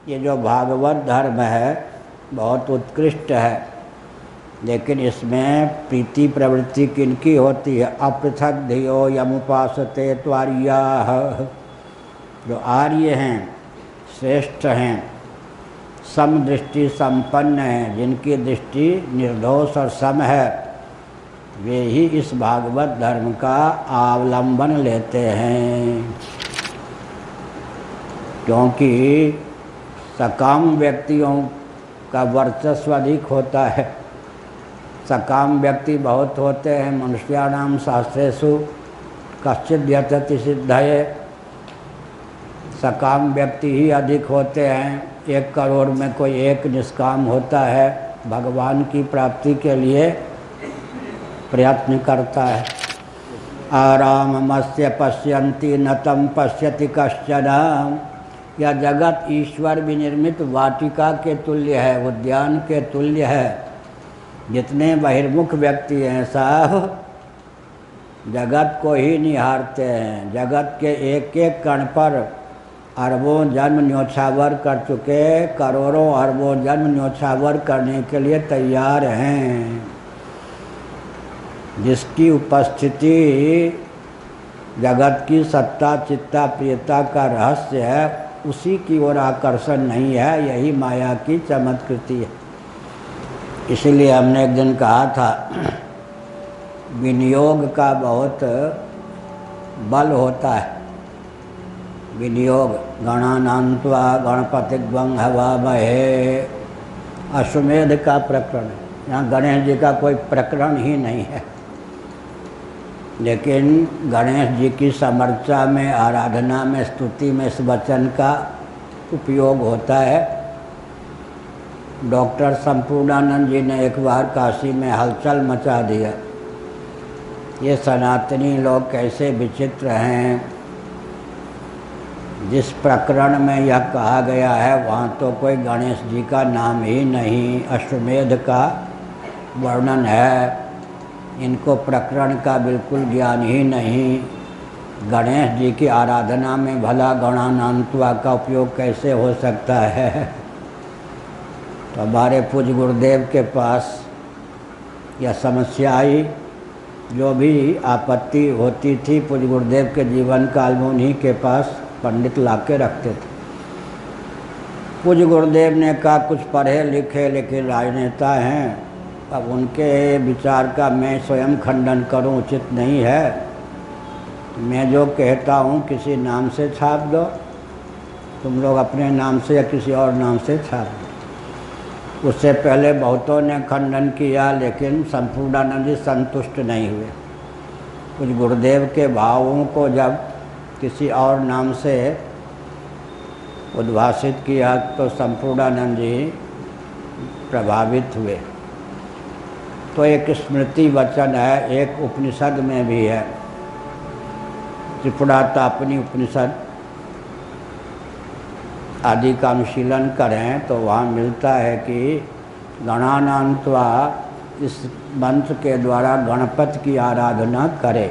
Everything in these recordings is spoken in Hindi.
ये जो भागवत धर्म है बहुत उत्कृष्ट है, लेकिन इसमें प्रीति प्रवृत्ति किनकी होती है? अपृथक धियो यमुपासते त्वार्याः। जो आर्य हैं, श्रेष्ठ हैं, समदृष्टि संपन्न हैं, जिनकी दृष्टि निर्दोष और सम है, वे ही इस भागवत धर्म का अवलंबन लेते हैं। क्योंकि सकाम व्यक्तियों का वर्चस्व अधिक होता है। सकाम व्यक्ति बहुत होते हैं। मनुष्याणाम शास्त्रेषु कश्चिद् यतति सिद्धये। सकाम व्यक्ति ही अधिक होते हैं। 1 करोड़ में कोई एक निष्काम होता है, भगवान की प्राप्ति के लिए प्रयत्न करता है। आराममस्य पश्यन्ति न तं पश्यति कश्चन। यह जगत ईश्वर विनिर्मित वाटिका के तुल्य है, उद्यान के तुल्य है। जितने बहिर्मुख व्यक्ति हैं सब जगत को ही निहारते हैं। जगत के एक एक कण पर अरबों जन्म न्योछावर कर चुके, करोड़ों अरबों जन्म न्योछावर करने के लिए तैयार हैं। जिसकी उपस्थिति जगत की सत्ता चित्ता प्रियता का रहस्य है, उसी की ओर आकर्षण नहीं है। यही माया की चमत्कृति है। इसलिए हमने एक दिन कहा था, विनियोग का बहुत बल होता है। विनियोग गणानान्त्वा गणपतिग्वं हवामहे, अश्वमेध का प्रकरण है। यहाँ गणेश जी का कोई प्रकरण ही नहीं है, लेकिन गणेश जी की समर्चा में, आराधना में, स्तुति में इस वचन का उपयोग होता है। डॉक्टर संपूर्णानंद जी ने एक बार काशी में हलचल मचा दिया। ये सनातनी लोग कैसे विचित्र हैं। जिस प्रकरण में यह कहा गया है वहाँ तो कोई गणेश जी का नाम ही नहीं, अश्वमेध का वर्णन है। इनको प्रकरण का बिल्कुल ज्ञान ही नहीं। गणेश जी की आराधना में भला गणानान्त्वा का उपयोग कैसे हो सकता है? तो हमारे पूज्य गुरुदेव के पास यह समस्या आई। जो भी आपत्ति होती थी पूज्य गुरुदेव के जीवन काल में उन्हीं के पास पंडित लाके रखते थे। पूज्य गुरुदेव ने कहा कुछ पढ़े लिखे लेकिन राजनेता हैं, अब उनके विचार का मैं स्वयं खंडन करूं उचित नहीं है। मैं जो कहता हूं किसी नाम से छाप दो, तुम लोग अपने नाम से या किसी और नाम से छाप दो। उससे पहले बहुतों ने खंडन किया, लेकिन संपूर्णानंद जी संतुष्ट नहीं हुए। कुछ गुरुदेव के भावों को जब किसी और नाम से उद्भाषित किया तो संपूर्णानंद जी प्रभावित हुए। तो एक स्मृति वचन है, एक उपनिषद में भी है, त्रिपुरातापनी उपनिषद आदि का अनुशीलन करें तो वहाँ मिलता है कि गणानान्त्वा, इस मंत्र के द्वारा गणपति की आराधना करे।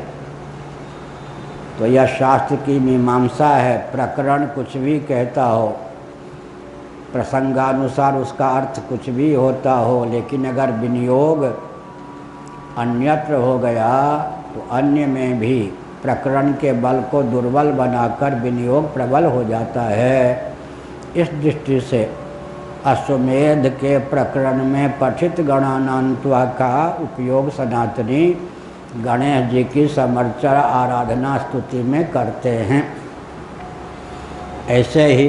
तो यह शास्त्र की मीमांसा है। प्रकरण कुछ भी कहता हो, प्रसंगानुसार उसका अर्थ कुछ भी होता हो, लेकिन अगर विनियोग अन्यत्र हो गया तो अन्य में भी प्रकरण के बल को दुर्बल बनाकर विनियोग प्रबल हो जाता है। इस दृष्टि से अश्वमेध के प्रकरण में पठित गणानान्त्वा का उपयोग सनातनी गणेश जी की समर्चा आराधना स्तुति में करते हैं। ऐसे ही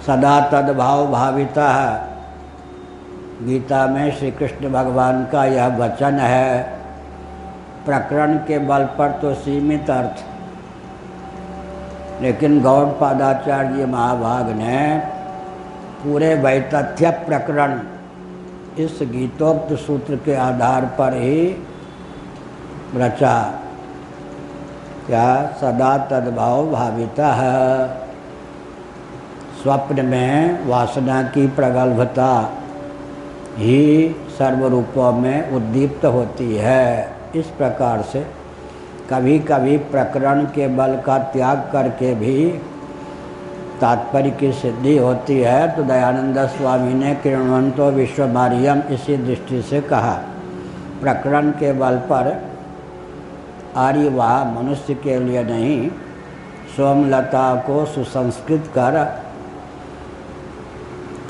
सदा तद्भाव भाविता है। गीता में श्री कृष्ण भगवान का यह वचन है। प्रकरण के बल पर तो सीमित अर्थ, लेकिन गौड़पादाचार्य महाभाग ने पूरे वैतथ्य प्रकरण इस गीतोक्त सूत्र के आधार पर ही रचा। क्या? सदा तद्भाव भाविता है। स्वप्न में वासना की प्रगल्भता ही सर्वरूपों में उद्दीप्त होती है। इस प्रकार से कभी कभी प्रकरण के बल का त्याग करके भी तात्पर्य की सिद्धि होती है, तो दयानंद स्वामी ने किरणवंतो विश्वमार्यम इसी दृष्टि से कहा। प्रकरण के बल पर आर्यवाह मनुष्य के लिए नहीं, सोमलता को सुसंस्कृत कर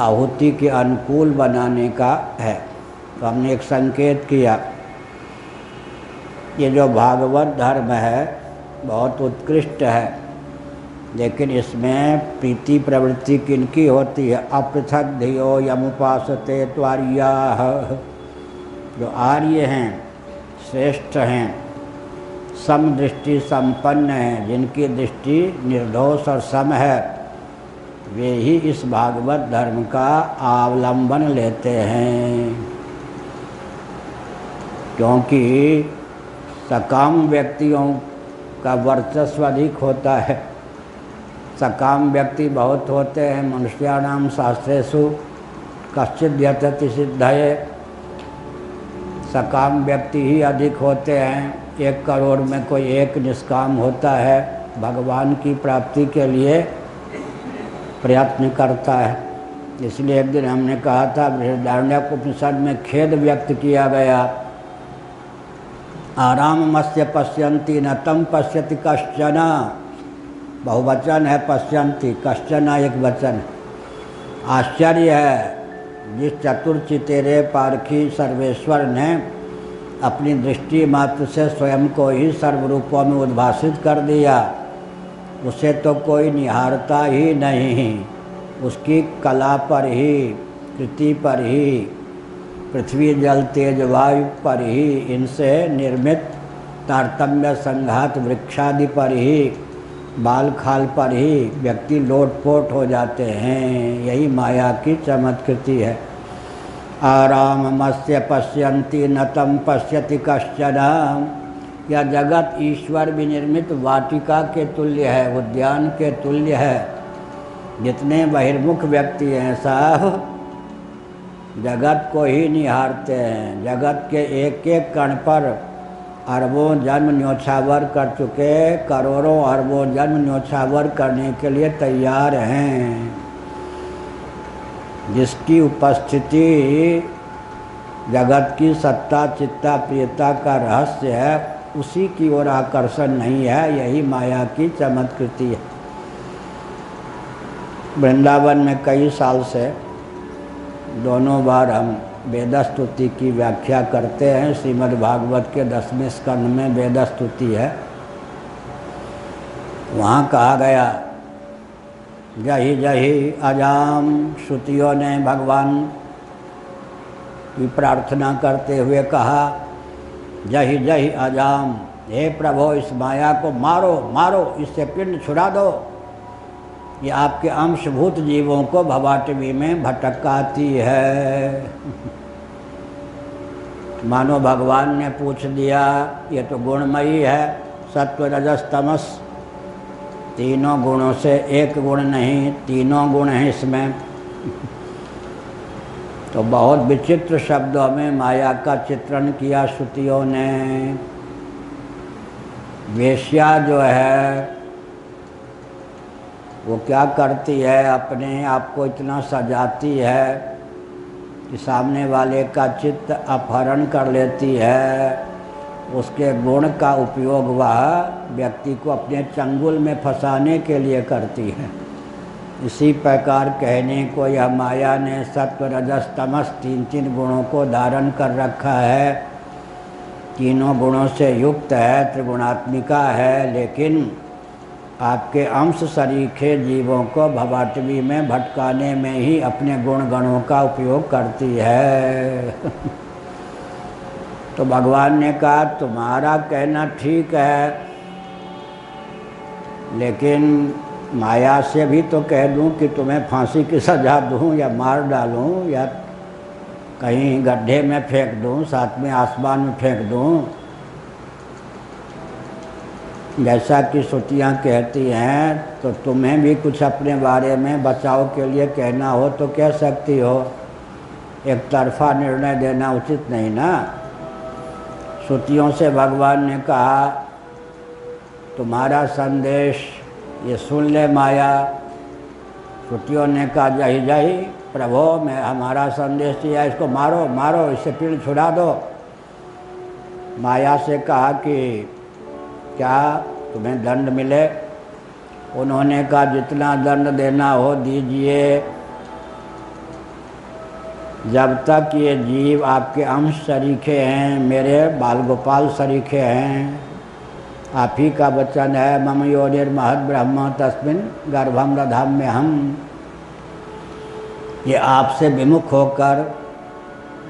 आहुति के अनुकूल बनाने का है। तो हमने एक संकेत किया, ये जो भागवत धर्म है बहुत उत्कृष्ट है, लेकिन इसमें प्रीति प्रवृत्ति किनकी होती है? अपृथक धियो यमुपासते त्वार्याः। जो आर्य हैं, श्रेष्ठ हैं, समदृष्टि संपन्न हैं, जिनकी दृष्टि निर्दोष और सम है, वे ही इस भागवत धर्म का अवलंबन लेते हैं। क्योंकि सकाम व्यक्तियों का वर्चस्व अधिक होता है। सकाम व्यक्ति बहुत होते हैं। मनुष्याणाम शास्त्रेषु कश्चिद् यतति सिद्धये। सकाम व्यक्ति ही अधिक होते हैं। 1 करोड़ में कोई एक निष्काम होता है, भगवान की प्राप्ति के लिए प्रयत्न करता है। इसलिए एक दिन हमने कहा था, बृहदारण्यकोपनिषद में खेद व्यक्त किया गया, आराममस्य पश्यन्ति न तम पश्यति कश्चन। बहुवचन है पश्यन्ति, कश्चन एक वचन। आश्चर्य है, जिस चतुर्चितेरे पारखी सर्वेश्वर ने अपनी दृष्टि मात्र से स्वयं को ही सर्वरूपों में उद्भासित कर दिया, उसे तो कोई निहारता ही नहीं। उसकी कला पर ही, कृति पर ही, पृथ्वी जल तेज वायु पर ही, इनसे निर्मित तारतम्य संघात वृक्षादि पर ही, बाल खाल पर ही व्यक्ति लोटपोट हो जाते हैं। यही माया की चमत्कृति है। आराममस्य पश्यन्ति न तम पश्यति कश्चन। यह जगत ईश्वर विनिर्मित वाटिका के तुल्य है, उद्यान के तुल्य है। जितने बहिर्मुख व्यक्ति हैं सब जगत को ही निहारते हैं। जगत के एक एक कण पर अरबों जन्म न्योछावर कर चुके, करोड़ों अरबों जन्म न्योछावर करने के लिए तैयार हैं। जिसकी उपस्थिति जगत की सत्ता चित्ता प्रियता का रहस्य है, उसी की ओर आकर्षण नहीं है। यही माया की चमत्कृति है। वृंदावन में कई साल से दोनों बार हम वेदस्तुति की व्याख्या करते हैं। श्रीमद् भागवत के 10वें स्कंध में वेदस्तुति है। वहाँ कहा गया, जही जही अजाम, श्रुतियों ने भगवान की प्रार्थना करते हुए कहा, जही जही अजाम, हे प्रभु इस माया को मारो मारो, इससे पिंड छुड़ा दो। ये आपके अंशभूत जीवों को भवाटवी में भटकाती है। मानो भगवान ने पूछ दिया, ये तो गुणमयी है, सत्व रजस तमस, तीनों गुणों से एक गुण नहीं, तीनों गुण हैं इसमें। तो बहुत विचित्र शब्दों में माया का चित्रण किया श्रुतियों ने। वेश्या जो है वो क्या करती है, अपने आप को इतना सजाती है कि सामने वाले का चित्त अपहरण कर लेती है। उसके गुण का उपयोग वह व्यक्ति को अपने चंगुल में फंसाने के लिए करती है। इसी प्रकार कहने को यह माया ने सत्व रजस तमस 3 गुणों को धारण कर रखा है। तीनों गुणों से युक्त है, त्रिगुणात्मिका है, लेकिन आपके अंश सरीखे जीवों को भवाटवी में भटकाने में ही अपने गुण गणों का उपयोग करती है। तो भगवान ने कहा, तुम्हारा कहना ठीक है, लेकिन माया से भी तो कह दूं कि तुम्हें फांसी की सजा दूं या मार डालूं या कहीं गड्ढे में फेंक दूं, साथ में आसमान में फेंक दूं। जैसा कि श्रुतियाँ कहती हैं, तो तुम्हें भी कुछ अपने बारे में बचाव के लिए कहना हो तो कह सकती हो। एक तरफा निर्णय देना उचित नहीं ना। श्रुतियों से भगवान ने कहा, तुम्हारा संदेश ये सुन ले माया, श्रुतियों ने कहा जय जय प्रभो, मैं हमारा संदेश दिया, इसको मारो मारो, इससे पीड़ छुड़ा दो। माया से कहा कि क्या तुम्हें दंड मिले? उन्होंने कहा जितना दंड देना हो दीजिए, जब तक ये जीव आपके अंश सरीखे हैं, मेरे बाल गोपाल सरीखे हैं। आप ही का वचन है, मम योनिर्महद् ब्रह्म तस्मिन् गर्भम दधाम्य हम। ये आपसे विमुख होकर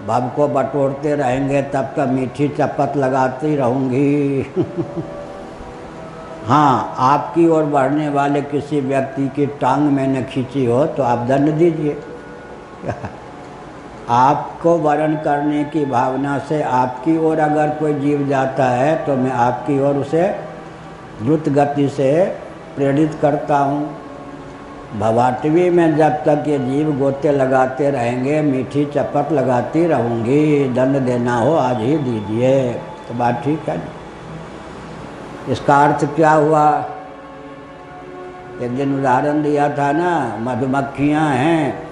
भव को बटोरते रहेंगे, तब तक मीठी चपत लगाती रहूँगी। हाँ, आपकी ओर बढ़ने वाले किसी व्यक्ति की टांग मैंने खींची हो तो आप दंड दीजिए। आपको वरण करने की भावना से आपकी ओर अगर कोई जीव जाता है तो मैं आपकी ओर उसे द्रुत गति से प्रेरित करता हूँ। भवाटवी में जब तक ये जीव गोते लगाते रहेंगे, मीठी चपत लगाती रहूँगी। दंड देना हो आज ही दीजिए। तो बात ठीक है। इसका अर्थ क्या हुआ? एक दिन उदाहरण दिया था ना, मधुमक्खियाँ हैं,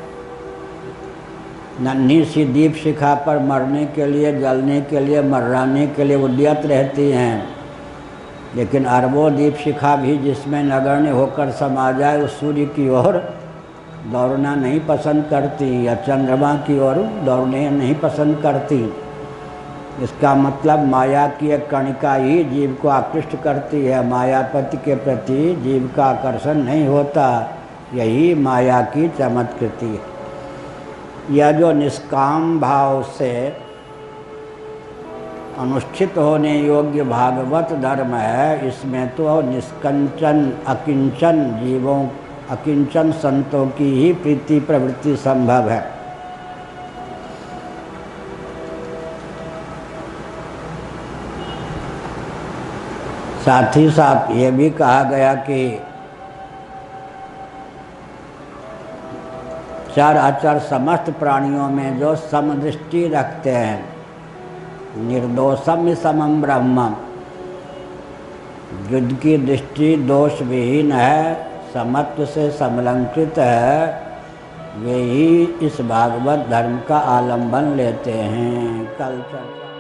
नन्ही सी दीप शिखा पर मरने के लिए, जलने के लिए, मर्राने के लिए उद्यत रहती हैं, लेकिन अरबों दीप शिखा भी जिसमें नगण्य होकर समा जाए उस सूर्य की ओर दौड़ना नहीं पसंद करती, या चंद्रमा की ओर दौड़ने नहीं पसंद करती। इसका मतलब माया की एक कणिका ही जीव को आकृष्ट करती है, मायापति के प्रति जीव का आकर्षण नहीं होता। यही माया की चमत्कृति है। यह जो निष्काम भाव से अनुष्ठित होने योग्य भागवत धर्म है, इसमें तो निष्कंचन अकिंचन जीवों, अकिंचन संतों की ही प्रीति प्रवृत्ति संभव है। साथ ही साथ ये भी कहा गया कि चर अचर समस्त प्राणियों में जो समदृष्टि रखते हैं, निर्दोषम समम ब्रह्म, जिनकी दृष्टि दोष विहीन है, समत्व से समलंकृत है, वे ही इस भागवत धर्म का आलंबन लेते हैं। कल चर्चा